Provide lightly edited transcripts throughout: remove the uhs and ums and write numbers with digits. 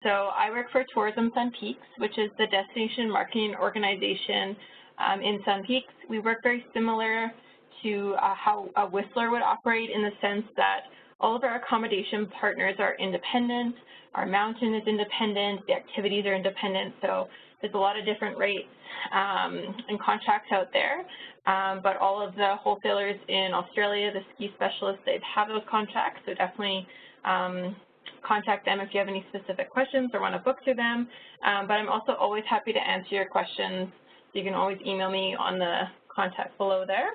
So I work for Tourism Sun Peaks, which is the destination marketing organization in Sun Peaks. We work very similar to how a Whistler would operate, in the sense that all of our accommodation partners are independent, our mountain is independent, the activities are independent, so there's a lot of different rates and contracts out there, but all of the wholesalers in Australia, the ski specialists, they have those contracts, so definitely contact them if you have any specific questions or want to book through them, but I'm also always happy to answer your questions. You can always email me on the contact below there.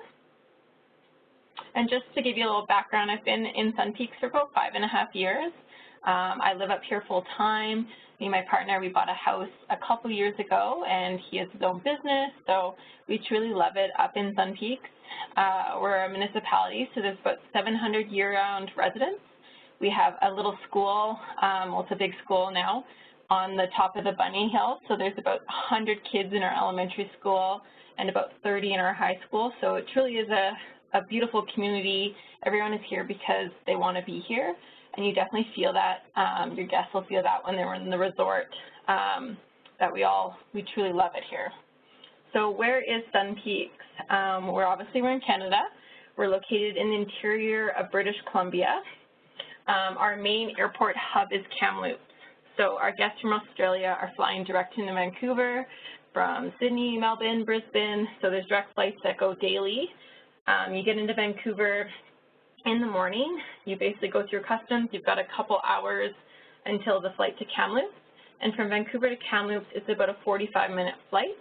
And just to give you a little background, I've been in Sun Peaks for about 5.5 years. I live up here full time. Me and my partner, we bought a house a couple years ago, and he has his own business, so we truly love it up in Sun Peaks. We're a municipality, so there's about 700 year-round residents. We have a little school, well, it's a big school now, on the top of the Bunny Hill, so there's about 100 kids in our elementary school and about 30 in our high school, so it truly is a beautiful community. Everyone is here because they want to be here, and you definitely feel that. Your guests will feel that when they're in the resort, that we truly love it here. So where is Sun Peaks? We're in Canada. We're located in the interior of British Columbia. Our main airport hub is Kamloops. So our guests from Australia are flying direct into Vancouver from Sydney, Melbourne, Brisbane. So there's direct flights that go daily. You get into Vancouver in the morning. You basically go through customs. You've got a couple hours until the flight to Kamloops. And from Vancouver to Kamloops, it's about a 45-minute flight.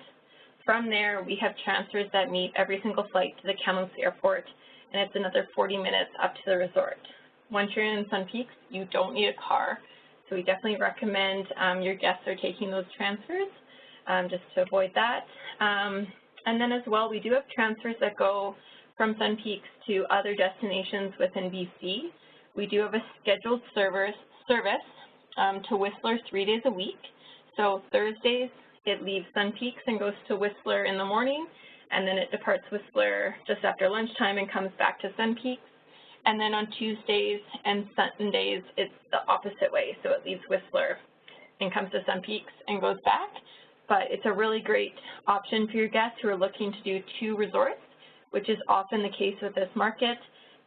From there, we have transfers that meet every single flight to the Kamloops airport, and it's another 40 minutes up to the resort. Once you're in Sun Peaks, you don't need a car, so we definitely recommend your guests are taking those transfers just to avoid that. And then as well, we do have transfers that go from Sun Peaks to other destinations within BC. We do have a scheduled service to Whistler 3 days a week. So Thursdays, it leaves Sun Peaks and goes to Whistler in the morning, and then it departs Whistler just after lunchtime and comes back to Sun Peaks. And then on Tuesdays and Sundays, it's the opposite way. So it leaves Whistler and comes to Sun Peaks and goes back. But it's a really great option for your guests who are looking to do 2 resorts, which is often the case with this market.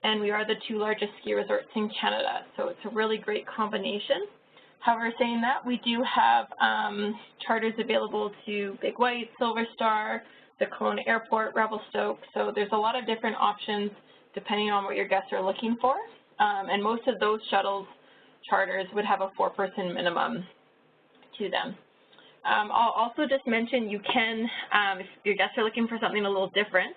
And we are the 2 largest ski resorts in Canada, so it's a really great combination. However, saying that, we do have charters available to Big White, Silver Star, the Kelowna Airport, Revelstoke. So there's a lot of different options depending on what your guests are looking for. And most of those shuttles charters would have a 4-person minimum to them. I'll also just mention you can, if your guests are looking for something a little different,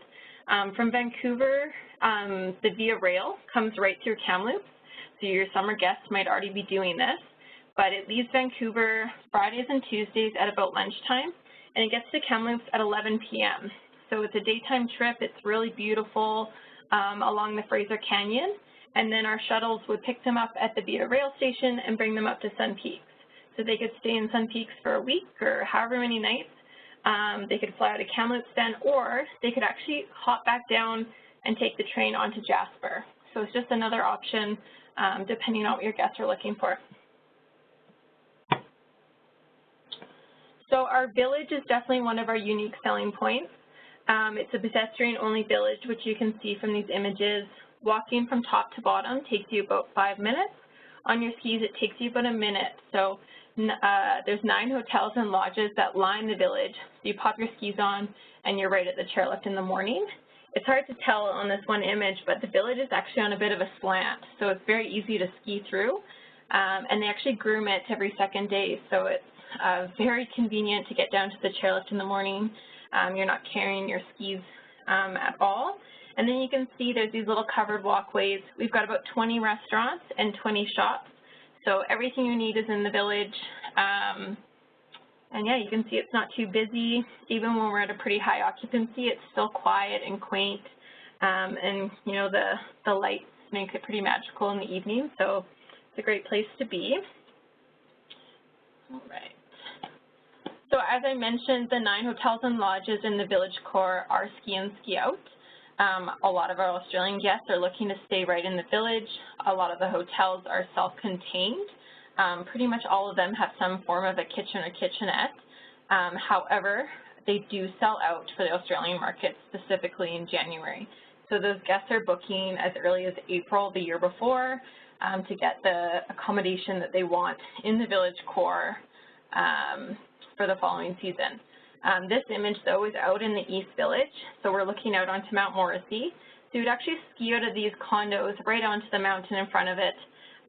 from Vancouver, the Via Rail comes right through Kamloops, so your summer guests might already be doing this, but it leaves Vancouver Fridays and Tuesdays at about lunchtime, and it gets to Kamloops at 11 p.m. So it's a daytime trip. It's really beautiful along the Fraser Canyon, and then our shuttles would pick them up at the Via Rail station and bring them up to Sun Peaks. So they could stay in Sun Peaks for a week or however many nights. They could fly out of Kamloops then, or they could actually hop back down and take the train onto Jasper. So it's just another option depending on what your guests are looking for. So our village is definitely one of our unique selling points. It's a pedestrian-only village, which you can see from these images. Walking from top to bottom takes you about 5 minutes. On your skis, it takes you about a minute. So there's 9 hotels and lodges that line the village. So you pop your skis on, and you're right at the chairlift in the morning. It's hard to tell on this one image, but the village is actually on a bit of a slant, so it's very easy to ski through. And they actually groom it every second day, so it's very convenient to get down to the chairlift in the morning. You're not carrying your skis at all. And then you can see there's these little covered walkways. We've got about 20 restaurants and 20 shops. So everything you need is in the village. And yeah, you can see it's not too busy. Even when we're at a pretty high occupancy, it's still quiet and quaint. And you know, the lights make it pretty magical in the evening. So it's a great place to be. All right. So as I mentioned, the 9 hotels and lodges in the village core are ski in, ski out. A lot of our Australian guests are looking to stay right in the village. A lot of the hotels are self-contained. Pretty much all of them have some form of a kitchen or kitchenette. However, they do sell out for the Australian market, specifically in January. So those guests are booking as early as April the year before to get the accommodation that they want in the village core for the following season. This image, though, is out in the East Village, so we're looking out onto Mount Morrissey. So you'd actually ski out of these condos right onto the mountain in front of it,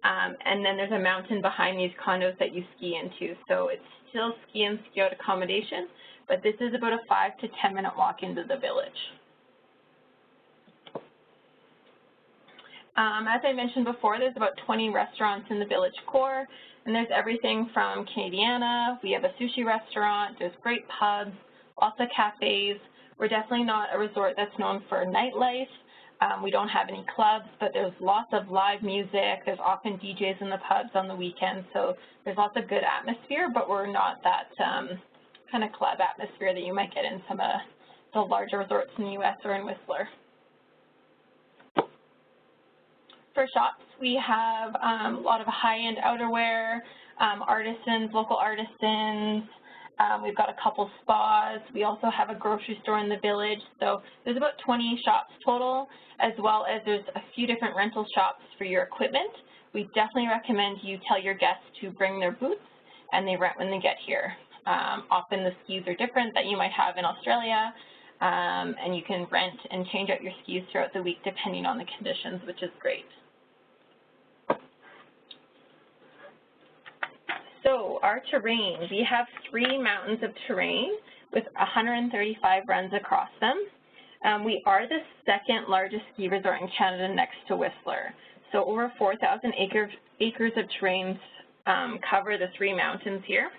and then there's a mountain behind these condos that you ski into. So it's still ski in, ski out accommodation, but this is about a 5 to 10 minute walk into the village. As I mentioned before, there's about 20 restaurants in the village core, and there's everything from Canadiana. We have a sushi restaurant, there's great pubs, lots of cafes. We're definitely not a resort that's known for nightlife. We don't have any clubs, but there's lots of live music. There's often DJs in the pubs on the weekends, so there's lots of good atmosphere, but we're not that kind of club atmosphere that you might get in some of the larger resorts in the U.S. or in Whistler. For shops, we have a lot of high-end outerwear, artisans, local artisans. We've got a couple spas. We also have a grocery store in the village. So there's about 20 shops total, as well as there's a few different rental shops for your equipment. We definitely recommend you tell your guests to bring their boots, and they rent when they get here. Often the skis are different that you might have in Australia, and you can rent and change out your skis throughout the week depending on the conditions, which is great. So our terrain, we have 3 mountains of terrain with 135 runs across them. We are the 2nd largest ski resort in Canada next to Whistler. So over 4,000 acres of terrain cover the 3 mountains here.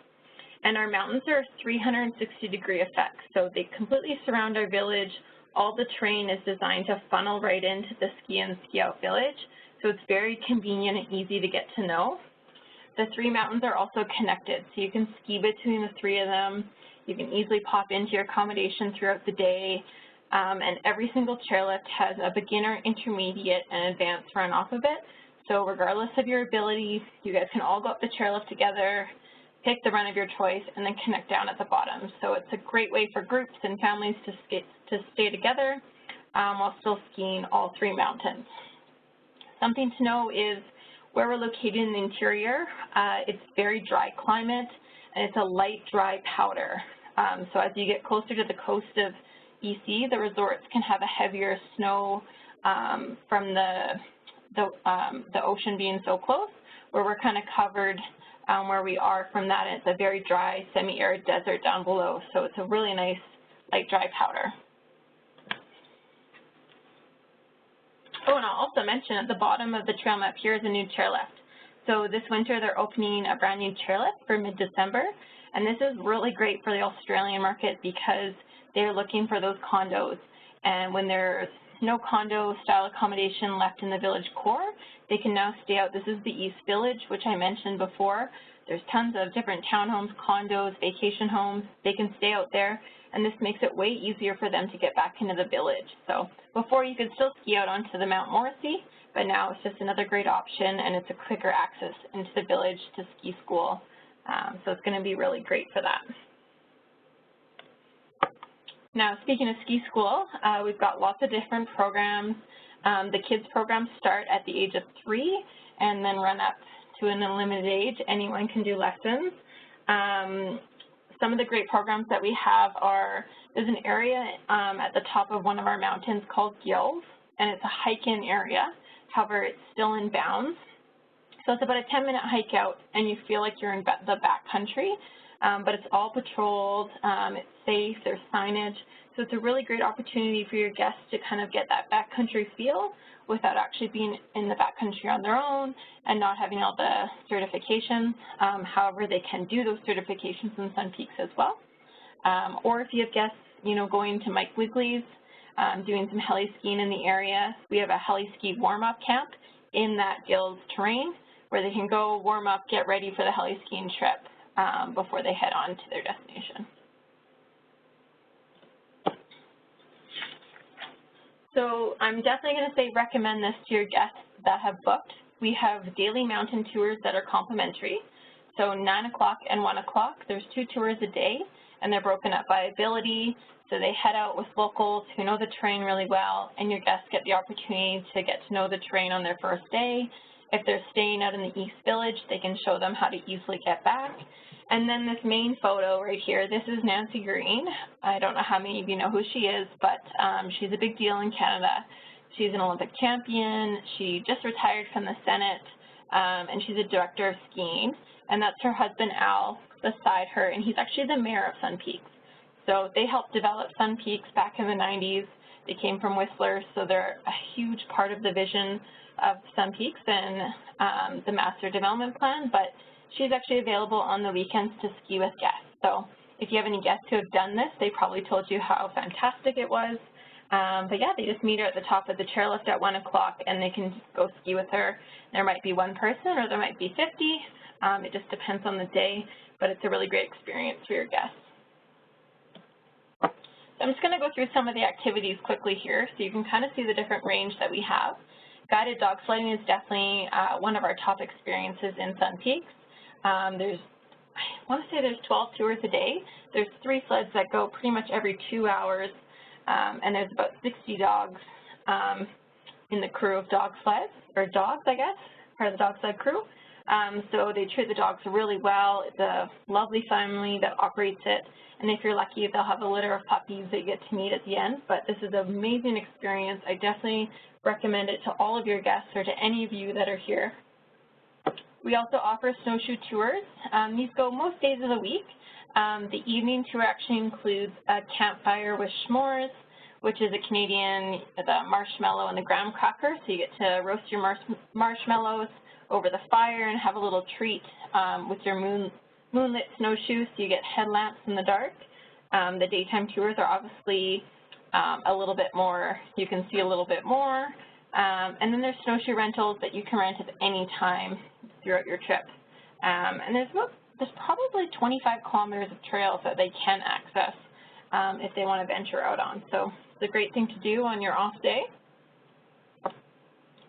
And our mountains are 360-degree effect, so they completely surround our village. All the terrain is designed to funnel right into the ski in, ski out village, so it's very convenient and easy to get to know. The 3 mountains are also connected, so you can ski between the 3 of them. You can easily pop into your accommodation throughout the day, and every single chairlift has a beginner, intermediate, and advanced run off of it. So regardless of your ability, you guys can all go up the chairlift together, pick the run of your choice, and then connect down at the bottom. So it's a great way for groups and families to stay together while still skiing all 3 mountains. Something to know is where we're located in the interior. It's very dry climate, and it's a light, dry powder. So as you get closer to the coast of BC, the resorts can have a heavier snow from the ocean being so close, where we're kind of covered where we are from that. It's a very dry, semi-arid desert down below, so it's a really nice, light, dry powder. Oh, and I'll also mention at the bottom of the trail map here is a new chairlift. So this winter they're opening a brand new chairlift for mid-December, and this is really great for the Australian market because they're looking for those condos. And when there's no condo style accommodation left in the village core, they can now stay out. This is the East Village, which I mentioned before. There's tons of different townhomes, condos, vacation homes. They can stay out there, and this makes it way easier for them to get back into the village. So before you could still ski out onto the Mount Morrissey, but now it's just another great option, and it's a quicker access into the village to ski school. So it's going to be really great for that. Now, speaking of ski school, we've got lots of different programs. The kids programs start at the age of 3 and then run up to an unlimited age. Anyone can do lessons. Some of the great programs that we have are, there's an area at the top of one of our mountains called Gills, and it's a hike-in area. However, it's still in bounds. So it's about a 10-minute hike out, and you feel like you're in the backcountry, but it's all patrolled, it's safe, there's signage. So it's a really great opportunity for your guests to kind of get that backcountry feel without actually being in the backcountry on their own and not having all the certifications. However, they can do those certifications in Sun Peaks as well. Or if you have guests, you know, going to Mike Wigley's, doing some heli skiing in the area, we have a heli ski warm-up camp in that Gills terrain where they can go warm up, get ready for the heli skiing trip before they head on to their destination. So I'm definitely going to say recommend this to your guests that have booked. We have daily mountain tours that are complimentary. So 9 o'clock and 1 o'clock, there's 2 tours a day, and they're broken up by ability. So they head out with locals who know the terrain really well, and your guests get the opportunity to get to know the terrain on their first day. If they're staying out in the East Village, they can show them how to easily get back. And then this main photo right here, this is Nancy Greene. I don't know how many of you know who she is, but she's a big deal in Canada. She's an Olympic champion. She just retired from the Senate, and she's a director of skiing. And that's her husband, Al, beside her, and he's actually the mayor of Sun Peaks. So they helped develop Sun Peaks back in the 90s. They came from Whistler, so they're a huge part of the vision of Sun Peaks and the master development plan, but she's actually available on the weekends to ski with guests. So if you have any guests who have done this, they probably told you how fantastic it was. But yeah, they just meet her at the top of the chairlift at 1 o'clock and they can go ski with her. There might be one person or there might be 50. It just depends on the day, but it's a really great experience for your guests. So I'm just going to go through some of the activities quickly here so you can kind of see the different range that we have. Guided dog sledding is definitely one of our top experiences in Sun Peaks. I want to say there's 12 tours a day. There's 3 sleds that go pretty much every 2 hours, and there's about 60 dogs in the crew of dog sleds, or dogs, I guess, part of the dog sled crew. So they treat the dogs really well. It's a lovely family that operates it, and if you're lucky, they'll have a litter of puppies that you get to meet at the end. But this is an amazing experience. I definitely recommend it to all of your guests or to any of you that are here. We also offer snowshoe tours. These go most days of the week. The evening tour actually includes a campfire with s'mores, which is a Canadian, the marshmallow and the graham cracker. So you get to roast your marshmallows over the fire and have a little treat with your moonlit snowshoes, so you get headlamps in the dark. The daytime tours are obviously a little bit more, you can see a little bit more. And then there's snowshoe rentals that you can rent at any time throughout your trip. And there's probably 25 kilometers of trails that they can access if they want to venture out on. So it's a great thing to do on your off day.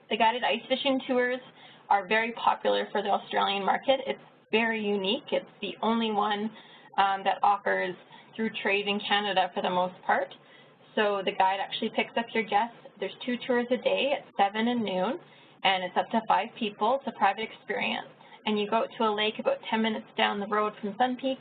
The guided ice fishing tours are very popular for the Australian market. It's very unique. It's the only one that offers through trade in Canada for the most part. So the guide actually picks up your guests. There's 2 tours a day at 7 and noon, and it's up to 5 people. It's a private experience. And you go to a lake about 10 minutes down the road from Sun Peaks,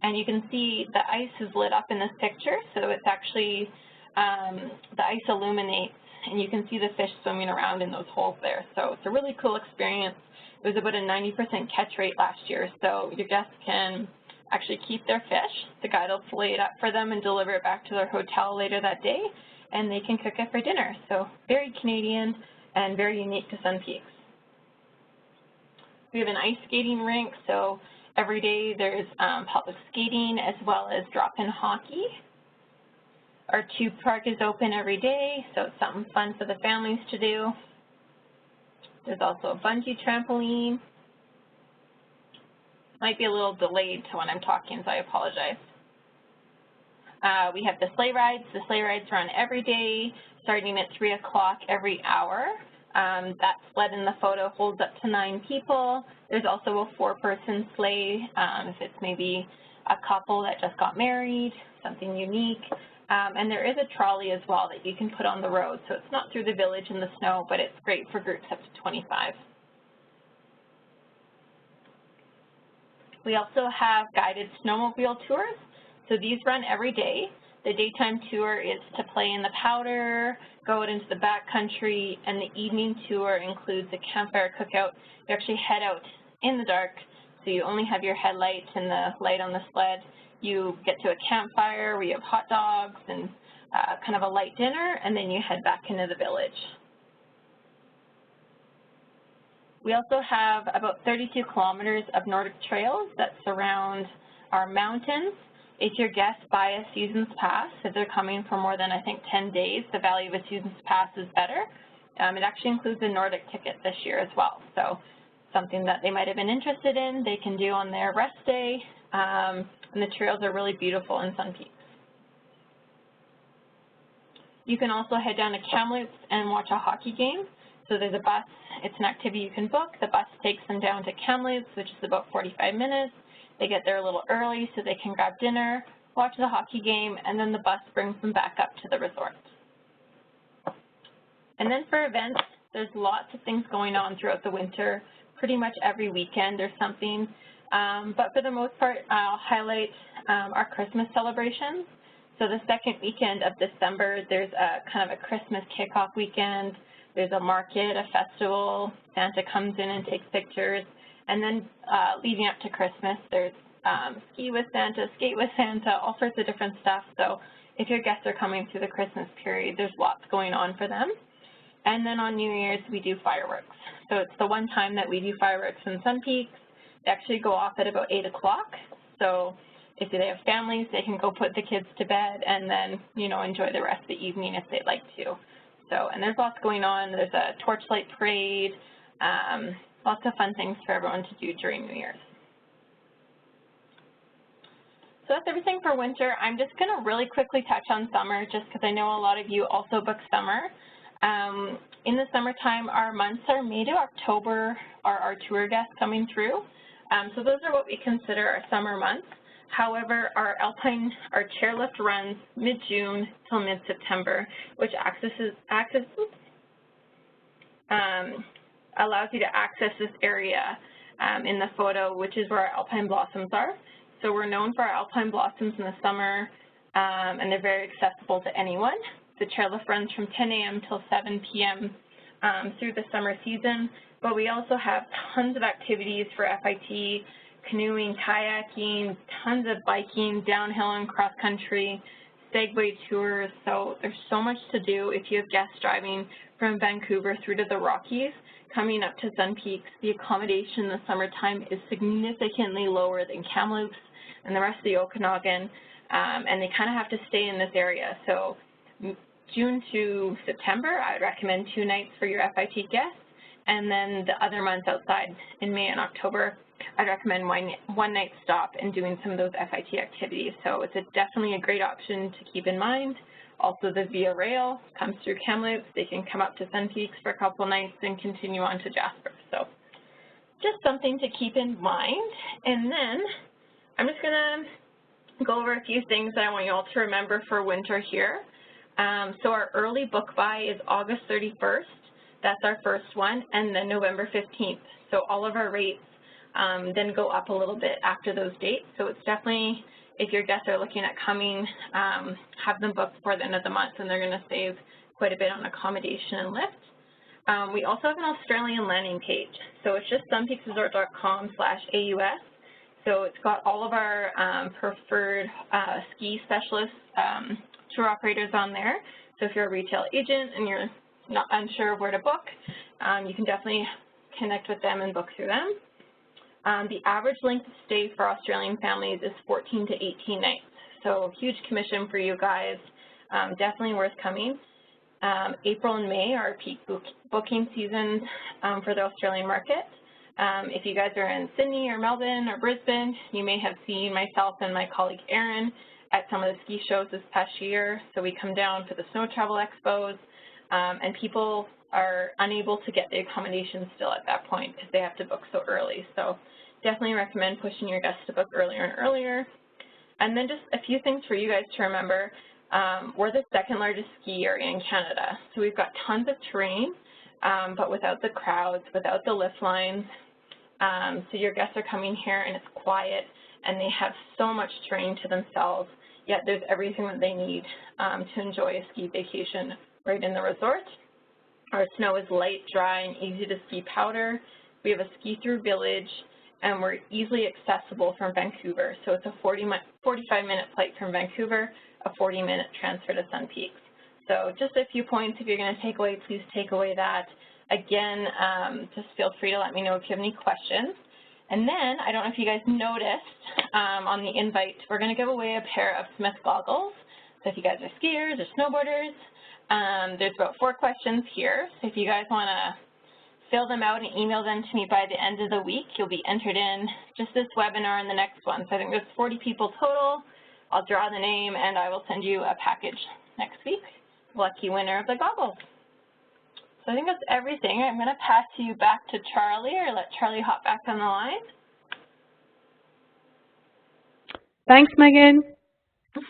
and you can see the ice is lit up in this picture. So it's actually, the ice illuminates, and you can see the fish swimming around in those holes there. So it's a really cool experience. It was about a 90% catch rate last year, so your guests can actually keep their fish. The guide will fillet it up for them and deliver it back to their hotel later that day, and they can cook it for dinner. So very Canadian and very unique to Sun Peaks. We have an ice skating rink, so every day there's public skating as well as drop-in hockey. Our tube park is open every day, so it's something fun for the families to do. There's also a bungee trampoline. Might be a little delayed to when I'm talking, so I apologize. We have the sleigh rides. The sleigh rides run every day, starting at 3 o'clock every hour. That sled in the photo holds up to 9 people. There's also a 4-person sleigh if it's maybe a couple that just got married, something unique. And there is a trolley as well that you can put on the road. So it's not through the village in the snow, but it's great for groups up to 25. We also have guided snowmobile tours. So these run every day. The daytime tour is to play in the powder, go out into the backcountry, and the evening tour includes a campfire cookout. You actually head out in the dark, so you only have your headlights and the light on the sled. You get to a campfire where you have hot dogs and kind of a light dinner, and then you head back into the village. We also have about 32 kilometers of Nordic trails that surround our mountains. If your guests buy a season's pass, if they're coming for more than, I think, 10 days, the value of a season's pass is better. It actually includes a Nordic ticket this year as well. So something that they might have been interested in, they can do on their rest day. And the trails are really beautiful in Sun Peaks. You can also head down to Kamloops and watch a hockey game. So there's a bus. It's an activity you can book. The bus takes them down to Kamloops, which is about 45 minutes. They get there a little early so they can grab dinner, watch the hockey game, and then the bus brings them back up to the resort. And then for events, there's lots of things going on throughout the winter. Pretty much every weekend there's something. But for the most part, I'll highlight our Christmas celebrations. So the second weekend of December, there's a kind of a Christmas kickoff weekend. There's a market, a festival. Santa comes in and takes pictures. And then leading up to Christmas, there's ski with Santa, skate with Santa, all sorts of different stuff. So if your guests are coming through the Christmas period, there's lots going on for them. And then on New Year's, we do fireworks. So it's the one time that we do fireworks in Sun Peaks. They actually go off at about 8 o'clock. So if they have families, they can go put the kids to bed and then, you know, enjoy the rest of the evening if they'd like to. So, and there's lots going on. There's a torchlight parade, lots of fun things for everyone to do during New Year's. So that's everything for winter. I'm just going to really quickly touch on summer just because I know a lot of you also book summer. In the summertime, our months are May to October are our tour guests coming through. So those are what we consider our summer months. However, our chairlift runs mid-June till mid-September, which allows you to access this area in the photo, which is where our alpine blossoms are. So we're known for our alpine blossoms in the summer, and they're very accessible to anyone. The chairlift runs from 10 a.m. till 7 p.m. Through the summer season, but we also have tons of activities for FIT, canoeing, kayaking, tons of biking, downhill and cross-country, Segway tours. So there's so much to do if you have guests driving from Vancouver through to the Rockies. Coming up to Sun Peaks, the accommodation in the summertime is significantly lower than Kamloops and the rest of the Okanagan, and they kind of have to stay in this area. So June to September, I would recommend 2 nights for your FIT guests, and then the other months outside in May and October, I'd recommend one night stop and doing some of those FIT activities. So it's definitely a great option to keep in mind. Also, the Via Rail comes through Kamloops. They can come up to Sun Peaks for a couple nights and continue on to Jasper. So just something to keep in mind. And then I'm just going to go over a few things that I want you all to remember for winter here. So our early book buy is August 31st. That's our first one, and then November 15th. So all of our rates then go up a little bit after those dates. So it's definitely, if your guests are looking at coming, have them booked before the end of the month, and they're going to save quite a bit on accommodation and lift. We also have an Australian landing page. So it's just sunpeaksresort.com/AUS. So it's got all of our preferred ski specialist tour operators on there. So if you're a retail agent and you're not unsure of where to book, you can definitely connect with them and book through them. The average length of stay for Australian families is 14 to 18 nights. So huge commission for you guys, definitely worth coming. April and May are peak booking seasons for the Australian market. If you guys are in Sydney or Melbourne or Brisbane, you may have seen myself and my colleague Erin at some of the ski shows this past year. So we come down for the snow travel expos, and people are unable to get the accommodation still at that point because they have to book so early. So definitely recommend pushing your guests to book earlier and earlier. And then just a few things for you guys to remember. We're the second largest ski area in Canada. So we've got tons of terrain, but without the crowds, without the lift lines. So your guests are coming here and it's quiet and they have so much terrain to themselves, yet there's everything that they need to enjoy a ski vacation right in the resort. Our snow is light, dry, and easy to ski powder. We have a ski-through village, and we're easily accessible from Vancouver. So it's a 45-minute flight from Vancouver, a 40-minute transfer to Sun Peaks. So just a few points if you're going to take away, please take away that. Again, just feel free to let me know if you have any questions. And then, I don't know if you guys noticed on the invite, we're going to give away a pair of Smith goggles. So if you guys are skiers or snowboarders, there's about 4 questions here. So if you guys want to fill them out and email them to me by the end of the week, you'll be entered in just this webinar and the next one. So I think there's 40 people total. I'll draw the name and I will send you a package next week. Lucky winner of the goggles. So I think that's everything. I'm going to pass you back to Charlie, or let Charlie hop back on the line. Thanks, Megan.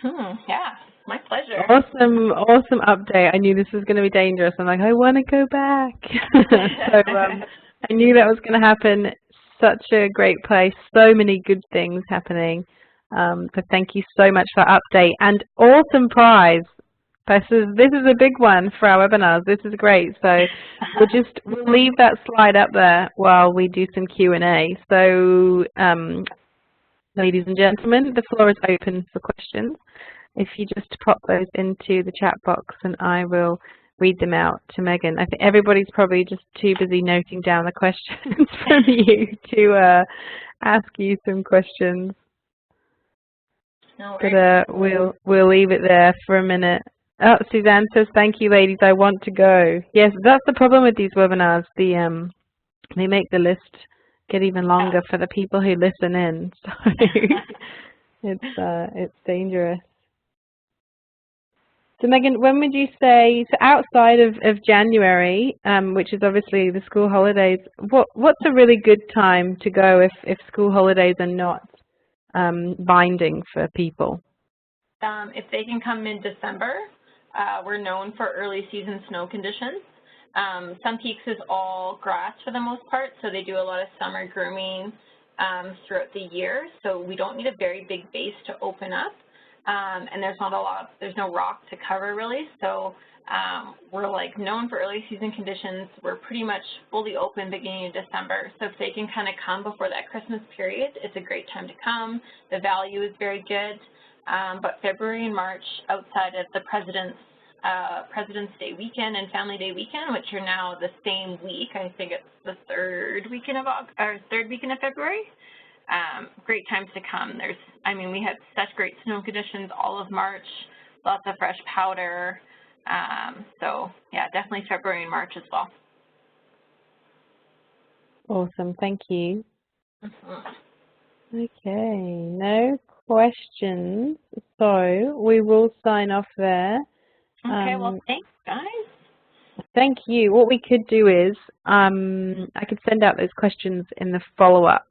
Yeah, my pleasure. Awesome update. I knew this was going to be dangerous. I'm like, I want to go back. So I knew that was going to happen. Such a great place. So many good things happening. So thank you so much for that update. And awesome prize. This is a big one for our webinars. This is great. So we'll leave that slide up there while we do some Q&A. So ladies and gentlemen, the floor is open for questions. If you just pop those into the chat box and I will read them out to Megan. I think everybody's probably just too busy noting down the questions from you to ask you some questions. No But we'll leave it there for a minute. Oh, Suzanne says, thank you, ladies. I want to go. Yes, that's the problem with these webinars. They make the list get even longer for the people who listen in. So it's dangerous. So Megan, when would you say, so outside of January, which is obviously the school holidays, what's a really good time to go if school holidays are not binding for people? If they can come in December, we're known for early season snow conditions. Sun Peaks is all grass for the most part, so they do a lot of summer grooming throughout the year, so we don't need a very big base to open up. And there's no rock to cover really, so we're like known for early season conditions. We're pretty much fully open beginning of December, so if they can kind of come before that Christmas period, it's a great time to come. The value is very good, but February and March, outside of the President's Day weekend and Family Day weekend, which are now the same week, I think it's the third weekend of February. Great times to come. We had such great snow conditions all of March, lots of fresh powder. So yeah, definitely February and March as well. Awesome, thank you. Okay, no questions, so we will sign off there. Okay, well, thanks, guys. Thank you. What we could do is I could send out those questions in the follow-up.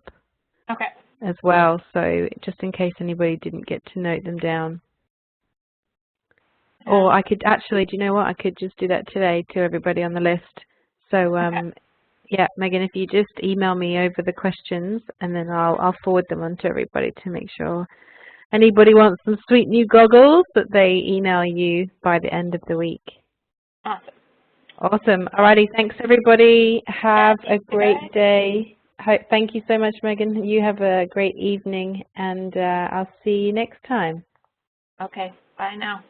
Okay. As well, so just in case anybody didn't get to note them down. Or I could actually, do you know what? I could just do that today to everybody on the list. So yeah, Megan, if you just email me over the questions and then I'll forward them on to everybody to make sure anybody wants some sweet new goggles that they email you by the end of the week. Awesome. Awesome. Alrighty, thanks everybody. Have a great day. Thank you so much, Megan. You have a great evening, and I'll see you next time. Okay. Bye now.